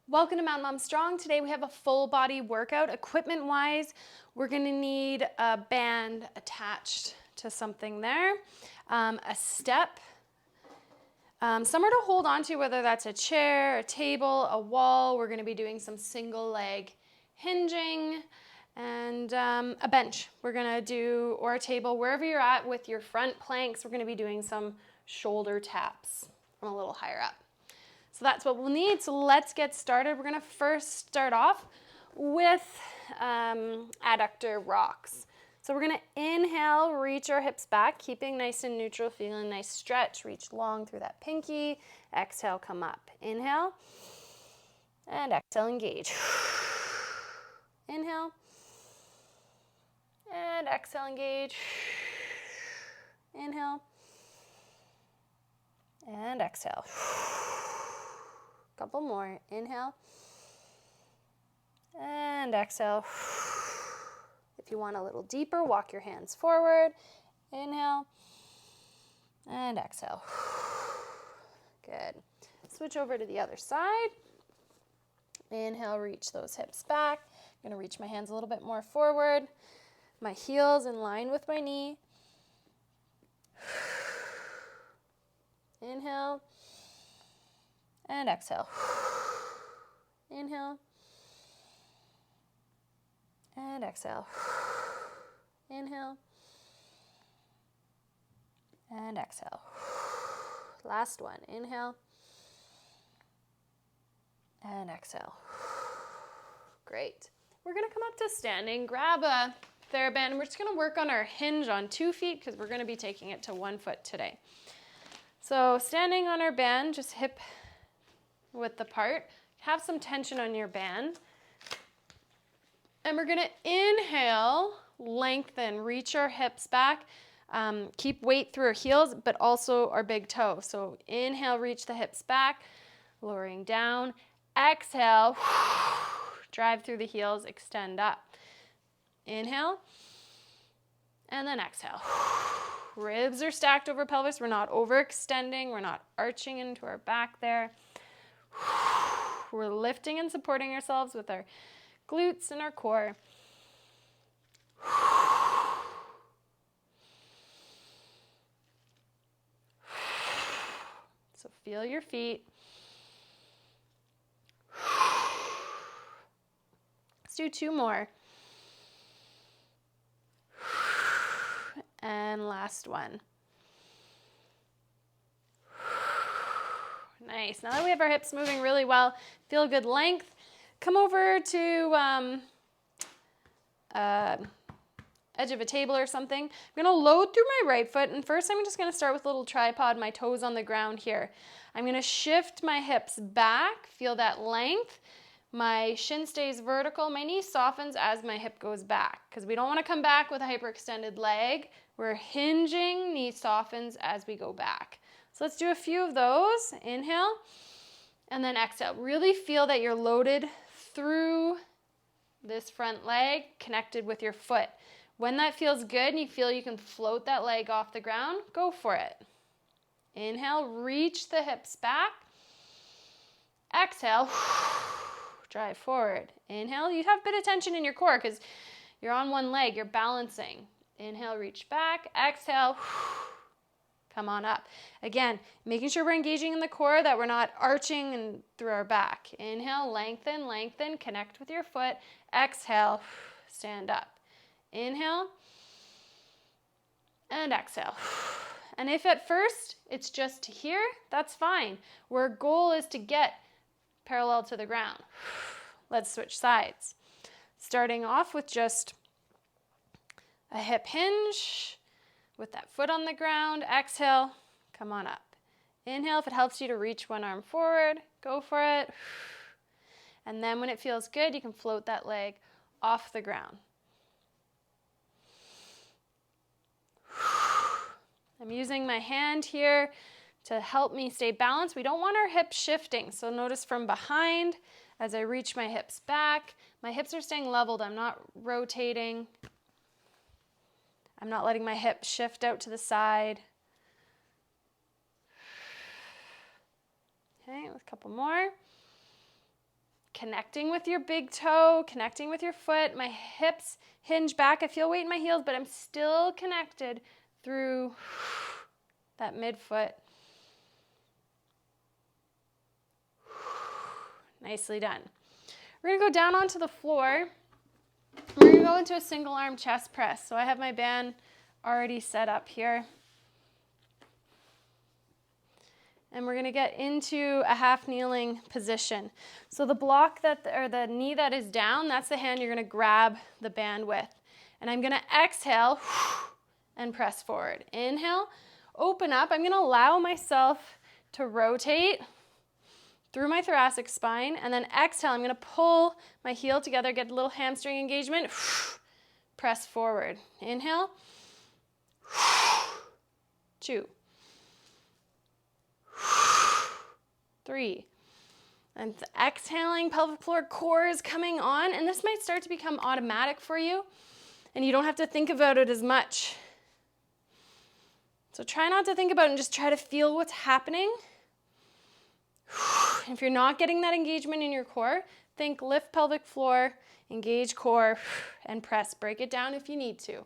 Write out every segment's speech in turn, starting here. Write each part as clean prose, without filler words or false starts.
Welcome to Mountain Mom Strong. Today we have a full body workout. Equipment wise, we're gonna need a band attached to something there, a step, somewhere to hold on to, whether that's a chair, a table, a wall. We're gonna be doing some single leg hinging and a bench. We're gonna do, or a table, wherever you're at with your front planks, we're gonna be doing some shoulder taps from a little higher up. So that's what we'll need. So let's get started. We're gonna first start off with adductor rocks. So we're gonna inhale, reach our hips back, keeping nice and neutral, feeling a nice stretch. Reach long through that pinky. Exhale, come up. Inhale, and exhale, engage. Inhale, and exhale, engage. Inhale, and exhale. Couple more. Inhale and exhale. If you want a little deeper, walk your hands forward. Inhale and exhale. Good. Switch over to the other side. Inhale, reach those hips back. I'm going to reach my hands a little bit more forward. My heels in line with my knee. Inhale. And exhale. Inhale. And exhale. Inhale. And exhale. Last one. Inhale. And exhale. Great. We're going to come up to standing. Grab a Theraband. And we're just going to work on our hinge on 2 feet because we're going to be taking it to 1 foot today. So standing on our band, just hip width apart. Have some tension on your band. And we're gonna inhale, lengthen, reach our hips back. Keep weight through our heels, but also our big toe. So inhale, reach the hips back, lowering down. Exhale, drive through the heels, extend up. Inhale, and then exhale. Ribs are stacked over pelvis. We're not overextending. We're not arching into our back there. We're lifting and supporting ourselves with our glutes and our core. So feel your feet. Let's do 2 more. And last one. Nice. Now that we have our hips moving really well, feel a good length, come over to edge of a table or something. I'm going to load through my right foot, and first I'm just going to start with a little tripod, my toes on the ground here. I'm going to shift my hips back, feel that length. My shin stays vertical, my knee softens as my hip goes back because we don't want to come back with a hyperextended leg. We're hinging, knee softens as we go back. So let's do a few of those. Inhale and then exhale. Really feel that you're loaded through this front leg, connected with your foot. When that feels good and you feel you can float that leg off the ground, go for it. Inhale, reach the hips back. Exhale, drive forward. Inhale, you have a bit of tension in your core because you're on one leg, you're balancing. Inhale, reach back. Exhale, come on up. Again, making sure we're engaging in the core, that we're not arching and through our back. Inhale, lengthen, lengthen, connect with your foot. Exhale, stand up. Inhale, and exhale. And if at first it's just to here, that's fine. Our goal is to get parallel to the ground. Let's switch sides. Starting off with just a hip hinge with that foot on the ground. Exhale, come on up. Inhale, if it helps you to reach one arm forward, go for it. And then when it feels good, you can float that leg off the ground. I'm using my hand here to help me stay balanced. We don't want our hips shifting. So notice from behind as I reach my hips back, my hips are staying leveled. I'm not rotating. I'm not letting my hips shift out to the side. Okay, a couple more. connecting with your big toe, connecting with your foot. My hips hinge back. I feel weight in my heels, but I'm still connected through that midfoot. Nicely done. We're gonna go down onto the floor. We're gonna go into a single arm chest press. So I have my band already set up here. And we're gonna get into a half kneeling position. So the block or the knee that is down, that's the hand you're gonna grab the band with. And I'm gonna exhale and press forward. Inhale, open up. I'm gonna allow myself to rotate through my thoracic spine, and then exhale, I'm gonna pull my heel together, get a little hamstring engagement, press forward. Inhale, 2, 3, and exhaling, pelvic floor core is coming on, and this might start to become automatic for you, and you don't have to think about it as much. So try not to think about it and just try to feel what's happening. If you're not getting that engagement in your core, think lift pelvic floor, engage core, and press. Break it down if you need to.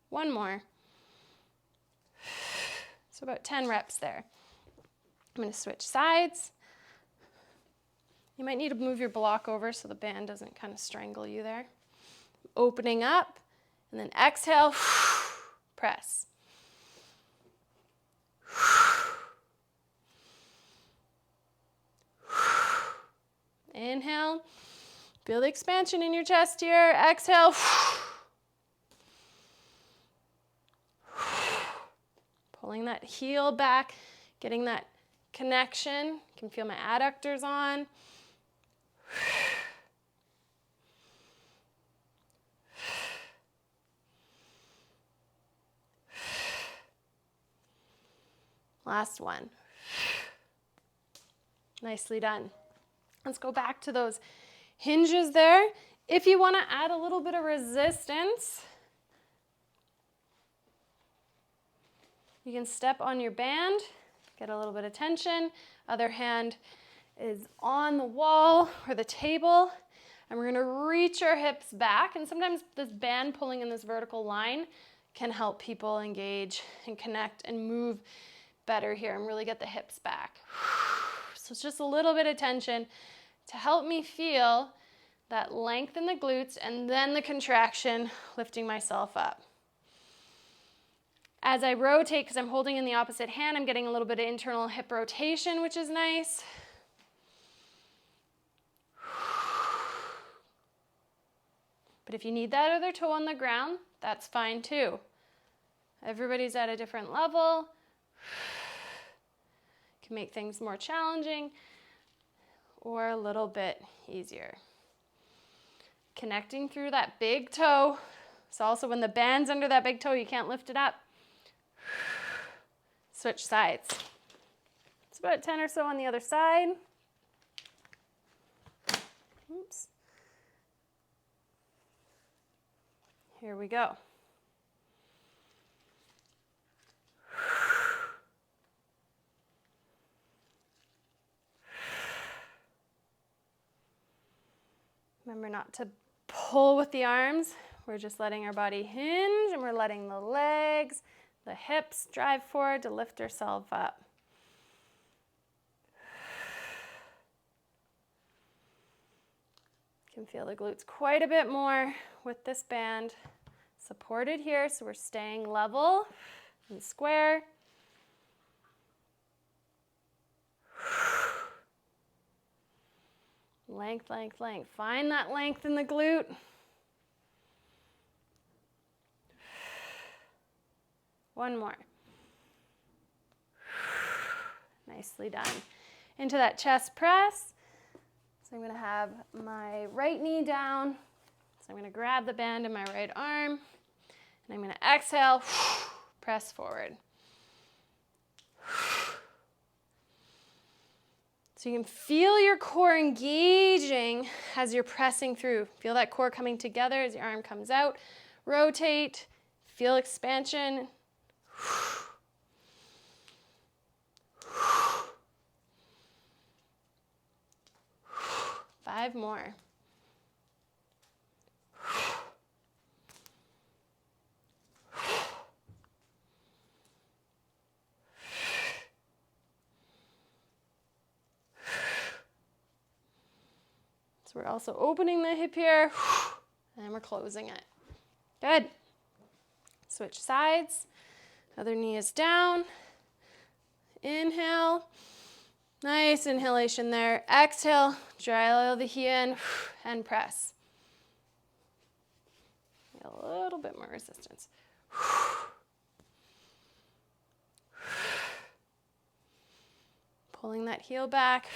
One more. So about 10 reps there. I'm going to switch sides. You might need to move your block over so the band doesn't kind of strangle you there. Opening up, and then exhale, press. Inhale, feel the expansion in your chest here. Exhale. Pulling that heel back, getting that connection. You can feel my adductors on. Last one. Nicely done. Let's go back to those hinges there. If you want to add a little bit of resistance, you can step on your band, get a little bit of tension. Other hand is on the wall or the table, and we're going to reach our hips back. And sometimes this band pulling in this vertical line can help people engage and connect and move better here and really get the hips back. So it's just a little bit of tension to help me feel that length in the glutes and then the contraction, lifting myself up. As I rotate, because I'm holding in the opposite hand, I'm getting a little bit of internal hip rotation, which is nice. But if you need that other toe on the ground, that's fine too. Everybody's at a different level. Can make things more challenging or a little bit easier. Connecting through that big toe. So also when the band's under that big toe, you can't lift it up. Switch sides. It's about 10 or so on the other side. Oops. Here we go. Remember not to pull with the arms. We're just letting our body hinge, and we're letting the legs, the hips drive forward to lift ourselves up. You can feel the glutes quite a bit more with this band supported here, so we're staying level and square. Length, length, length. Find that length in the glute. One more. Nicely done. Into that chest press. So I'm going to have my right knee down. So I'm going to grab the band in my right arm. And I'm going to exhale, press forward. So you can feel your core engaging as you're pressing through. Feel that core coming together as your arm comes out. Rotate, feel expansion. 5 more. So we're also opening the hip here, and we're closing it. Good. Switch sides. Other knee is down. Inhale. Nice inhalation there. Exhale, dry the heel in and press. A little bit more resistance. Pulling that heel back.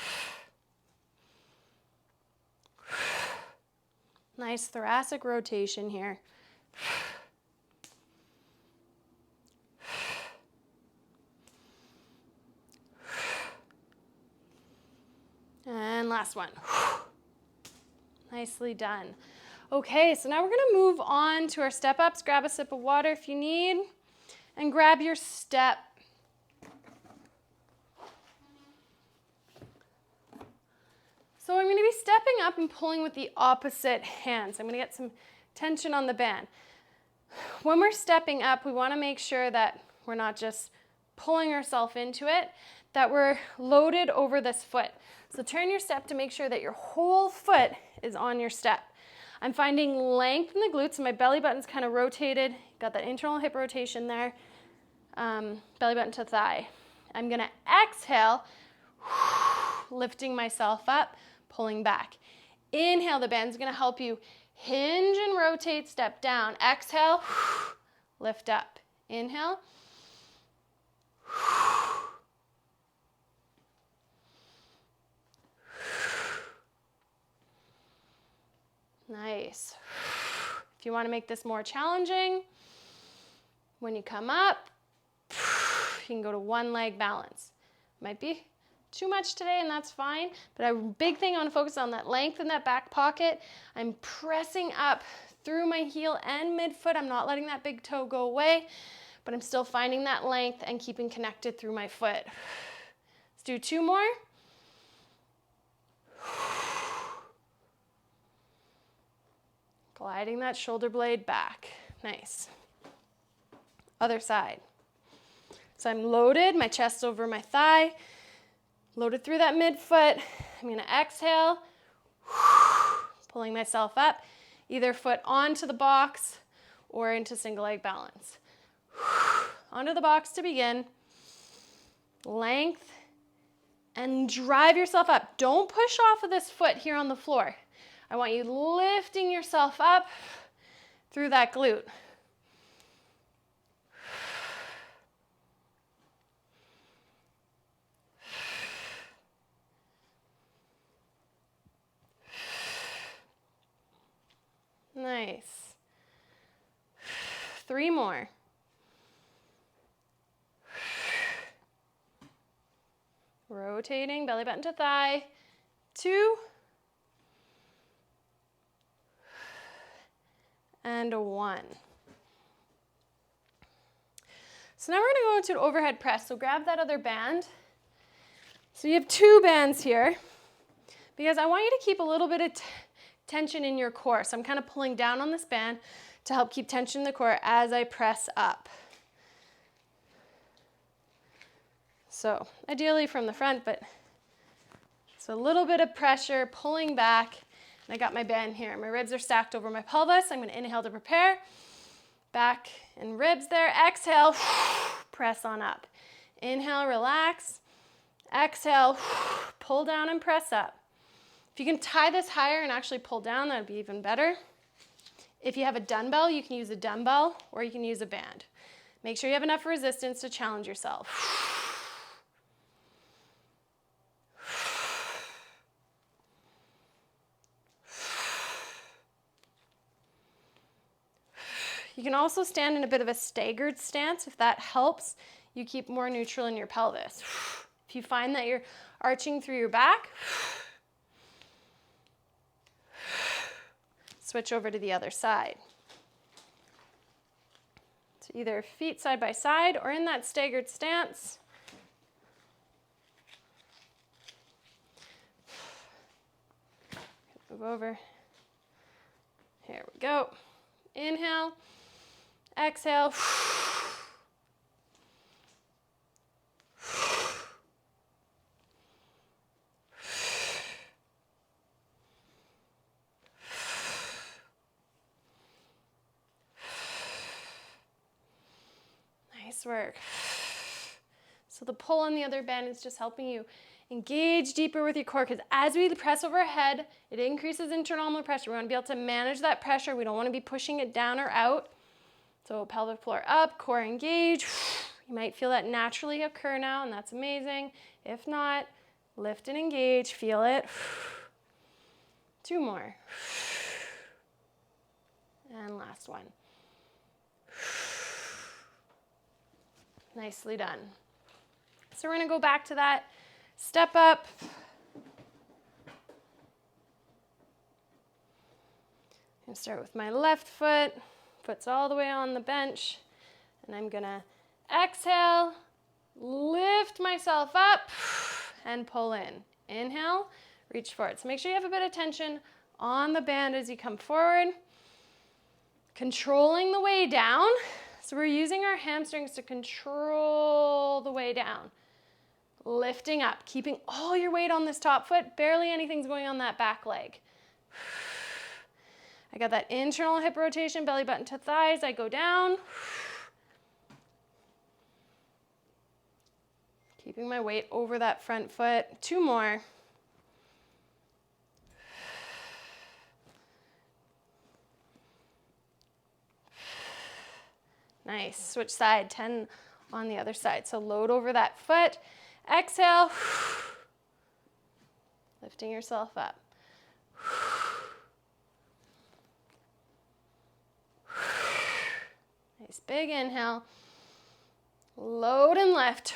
Nice thoracic rotation here. And last one. Nicely done. Okay, so now we're gonna move on to our step ups. Grab a sip of water if you need, and grab your step. So I'm gonna be stepping up and pulling with the opposite hand. So I'm gonna get some tension on the band. When we're stepping up, we wanna make sure that we're not just pulling ourselves into it, that we're loaded over this foot. So turn your step to make sure that your whole foot is on your step. I'm finding length in the glutes, and my belly button's kind of rotated. Got that internal hip rotation there. Belly button to thigh. I'm gonna exhale, lifting myself up, pulling back. Inhale, the band's gonna help you hinge and rotate, step down. Exhale, lift up. Inhale. Nice. If you want to make this more challenging, when you come up, you can go to one leg balance. Might be too much today, and that's fine, but a big thing I want to focus on that length in that back pocket. I'm pressing up through my heel and midfoot. I'm not letting that big toe go away, but I'm still finding that length and keeping connected through my foot. Let's do 2 more. Gliding that shoulder blade back. Nice. Other side. So I'm loaded, my chest over my thigh, loaded through that midfoot. I'm gonna exhale, pulling myself up, either foot onto the box or into single leg balance. Onto the box to begin. Length, and drive yourself up. Don't push off of this foot here on the floor. I want you lifting yourself up through that glute. Nice. 3 more. Rotating, belly button to thigh. 2. And a 1. So now we're going to go into an overhead press. So grab that other band. So you have 2 bands here, because I want you to keep a little bit of tension in your core. So I'm kind of pulling down on this band to help keep tension in the core as I press up. So ideally from the front, but so a little bit of pressure, pulling back. And I got my band here. My ribs are stacked over my pelvis. I'm going to inhale to prepare. Back and ribs there. Exhale, press on up. Inhale, relax. Exhale, pull down and press up. If you can tie this higher and actually pull down, that would be even better. If you have a dumbbell, you can use a dumbbell or you can use a band. Make sure you have enough resistance to challenge yourself. You can also stand in a bit of a staggered stance. If that helps, you keep more neutral in your pelvis. If you find that you're arching through your back, switch over to the other side. So either feet side by side or in that staggered stance. Move over. Here we go. Inhale, exhale. Nice work. So the pull on the other band is just helping you engage deeper with your core, because as we press overhead, it increases internal pressure. We want to be able to manage that pressure. We don't want to be pushing it down or out. So pelvic floor up, core engage. You might feel that naturally occur now, and that's amazing. If not, lift and engage, feel it. 2 more. And last one. Nicely done. So we're going to go back to that. Step up. I'm going to start with my left foot. Foot's all the way on the bench. And I'm going to exhale, lift myself up, and pull in. Inhale, reach forward. So make sure you have a bit of tension on the band as you come forward. Controlling the way down. So we're using our hamstrings to control the way down. Lifting up, keeping all your weight on this top foot. Barely anything's going on that back leg. I got that internal hip rotation, belly button to thighs. I go down. Keeping my weight over that front foot. 2 more. Nice. Switch side, 10 on the other side. So load over that foot. Exhale. Lifting yourself up. Nice big inhale. Load and lift.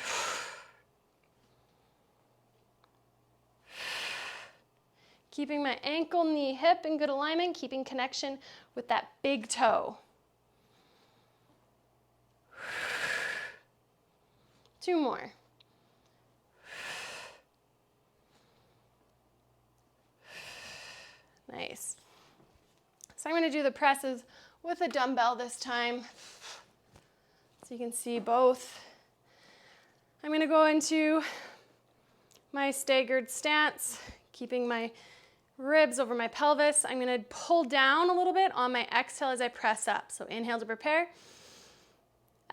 Keeping my ankle, knee, hip in good alignment, keeping connection with that big toe. 2 more. Nice. So I'm going to do the presses with a dumbbell this time. So you can see both. I'm going to go into my staggered stance, keeping my ribs over my pelvis. I'm going to pull down a little bit on my exhale as I press up. So inhale to prepare.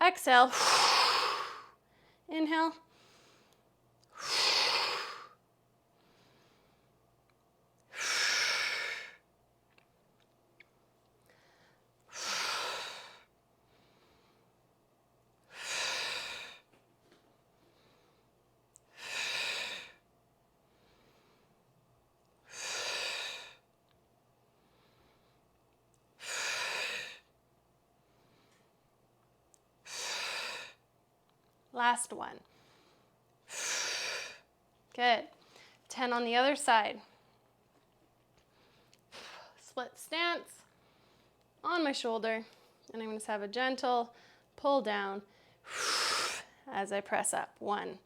Exhale. Inhale. Last one. Good. 10 on the other side. Split stance on my shoulder, and I'm going to have a gentle pull down as I press up. 1.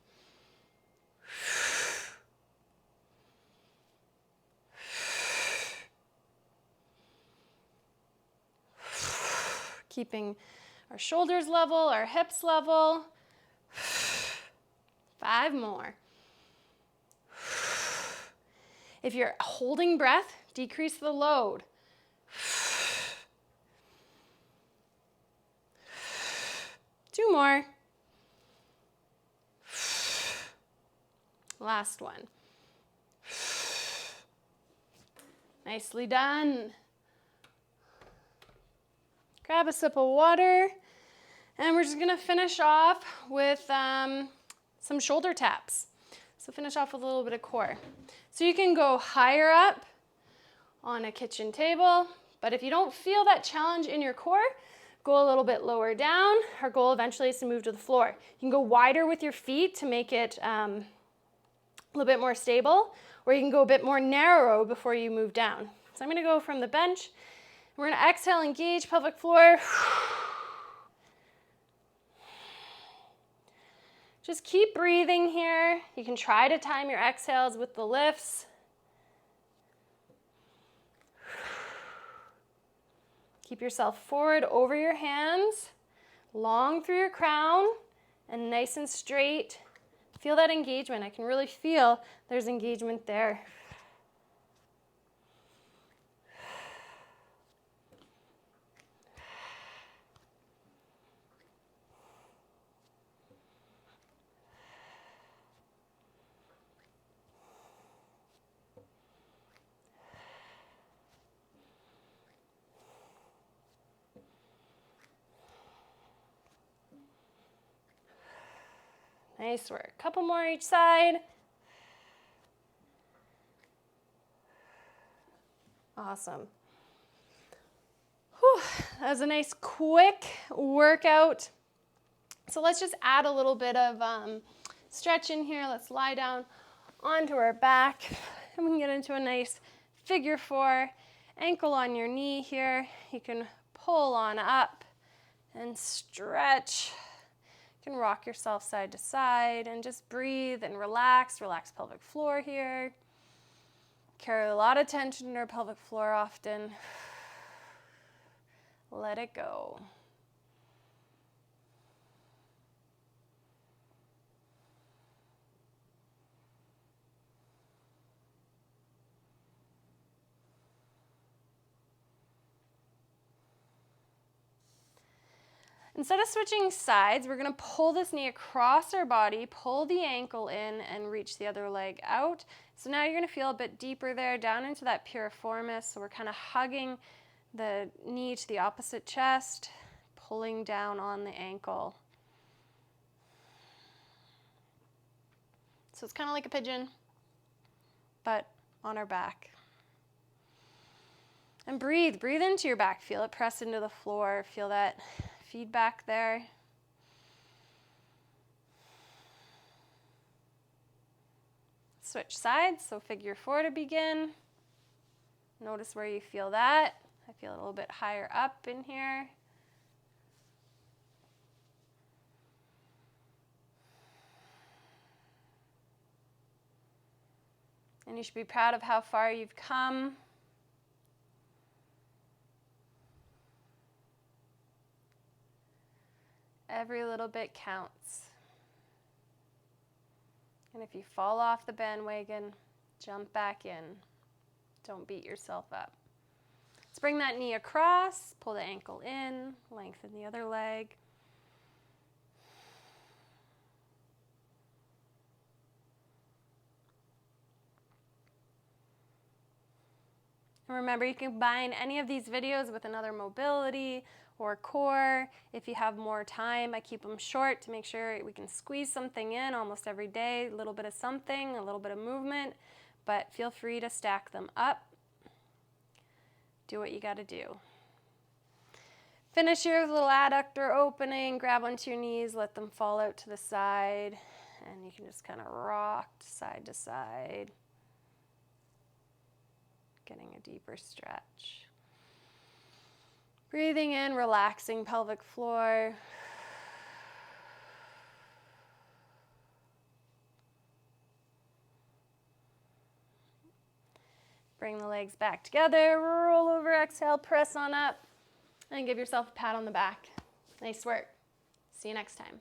Keeping our shoulders level, our hips level. 5 more. If you're holding breath, decrease the load. 2 more. Last one. Nicely done. Grab a sip of water, and we're just gonna finish off with some shoulder taps. So finish off with a little bit of core. So you can go higher up on a kitchen table, but if you don't feel that challenge in your core, go a little bit lower down. Our goal eventually is to move to the floor. You can go wider with your feet to make it a little bit more stable, or you can go a bit more narrow before you move down. So I'm gonna go from the bench. We're gonna exhale, engage pelvic floor. Just keep breathing here. You can try to time your exhales with the lifts. Keep yourself forward over your hands, long through your crown, and nice and straight. Feel that engagement. I can really feel there's engagement there. Nice work. Couple more each side. Awesome. Whew, that was a nice quick workout. So let's just add a little bit of stretch in here. Let's lie down onto our back and we can get into a nice figure 4. Ankle on your knee here. You can pull on up and stretch. You can rock yourself side to side and just breathe and relax. Relax pelvic floor here. Carry a lot of tension in our pelvic floor often. Let it go. Instead of switching sides, we're going to pull this knee across our body, pull the ankle in, and reach the other leg out. So now you're going to feel a bit deeper there, down into that piriformis. So we're kind of hugging the knee to the opposite chest, pulling down on the ankle. So it's kind of like a pigeon, but on our back. And breathe. Breathe into your back. Feel it press into the floor. Feel that feedback there. Switch sides, so figure 4 to begin. Notice where you feel that. I feel a little bit higher up in here. And you should be proud of how far you've come. Every little bit counts. And if you fall off the bandwagon, jump back in. Don't beat yourself up. Let's bring that knee across, pull the ankle in, lengthen the other leg. And remember, you can combine any of these videos with another mobility or core. If you have more time, I keep them short to make sure we can squeeze something in almost every day, a little bit of something, a little bit of movement, but feel free to stack them up. Do what you got to do. Finish here with a little adductor opening, grab onto your knees, let them fall out to the side, and you can just kind of rock side to side, getting a deeper stretch. Breathing in, relaxing pelvic floor. Bring the legs back together, roll over, exhale, press on up, and give yourself a pat on the back. Nice work. See you next time.